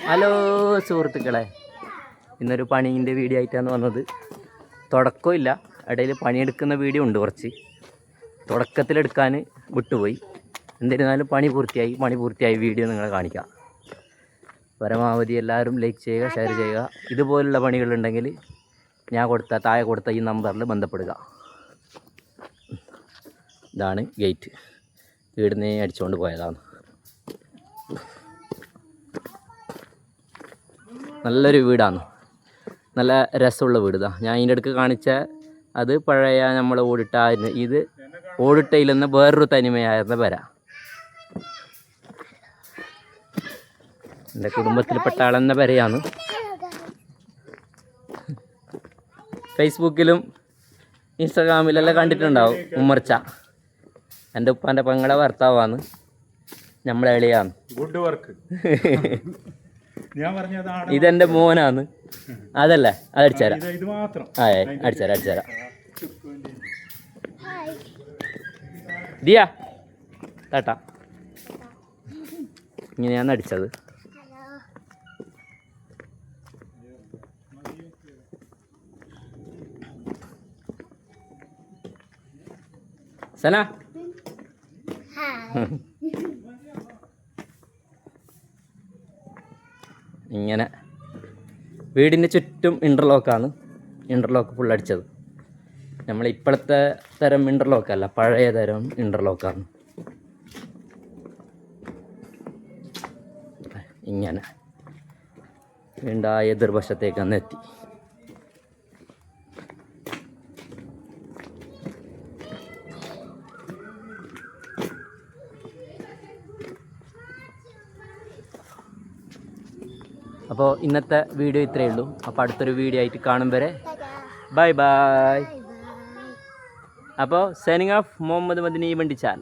Hello സുഹൃത്തുക്കളെ, ഇന്നൊരു പണീൻ്റെ video ആയിട്ടാണ് വന്നത്. തുടക്കമില്ല, ഇടയിൽ പണിയെടുക്കുന്ന വീഡിയോ ഉണ്ട്. കുറച്ച് തുടക്കത്തിലെടുക്കാൻ വിട്ടുപോയി. എന്നിരുന്നാലും പണി പൂർത്തിയായി വീഡിയോ നിങ്ങളെ കാണിക്കാം. പരമാവധി എല്ലാവരും ലൈക്ക് ചെയ്യുക, ഷെയർ ചെയ്യുക. ഇതുപോലുള്ള പണികളുണ്ടെങ്കിൽ ഞാൻ താഴെ കൊടുത്ത ഈ നമ്പറിൽ ബന്ധപ്പെടുക. ഇതാണ് ഗേറ്റ്. വീടിനെ അടിച്ചുകൊണ്ട് പോയതാണ്. നല്ലൊരു വീടാണ്, നല്ല രസമുള്ള വീട്. ഞാൻ ഇതിൻ്റെ അടുക്ക് കാണിച്ച അത് പഴയ നമ്മൾ ഓടിട്ടായിരുന്നു. ഇത് ഓടിട്ടയിലെന്ന വേറൊരു തനിമയായിരുന്ന പെര. എൻ്റെ കുടുംബത്തിൽപ്പെട്ട ആളെന്ന പെരയാണ്. ഫേസ്ബുക്കിലും ഇൻസ്റ്റാഗ്രാമിലെല്ലാം കണ്ടിട്ടുണ്ടാവും. ഉമ്മർച്ച എൻ്റെ ഉപ്പാൻ്റെ പെങ്ങളെ ഭർത്താവാണ്, നമ്മളെ എളിയാണ്. Good work. ഇതെന്റെ മോനാണ്. അതല്ലേ, അതടിച്ചേരാം. അടിച്ചേരാം. ദിയ താട്ടാ, ഇങ്ങനെയാണ് അടിച്ചത്. സന ഇങ്ങനെ വീടിന് ചുറ്റും ഇൻ്റർലോക്കാണ്. ഇൻ്റർലോക്ക് ഫുള്ളടിച്ചത്. നമ്മൾ ഇപ്പോഴത്തെ തരം ഇൻ്റർലോക്കല്ല, പഴയ തരം ഇൻ്റർലോക്കാണ്. ഇങ്ങനെ വീണ്ടും ആ എതിർവശത്തേക്ക് അന്ന് എത്തി. അപ്പോൾ ഇന്നത്തെ വീഡിയോ ഇത്രയേ ഉള്ളൂ. അപ്പോൾ അടുത്തൊരു വീഡിയോ ആയിട്ട് കാണും വരെ ബൈ ബൈ. അപ്പോൾ സൈനിങ് ഓഫ്, മുഹമ്മദ് മദനി വണ്ടിച്ചാൽ.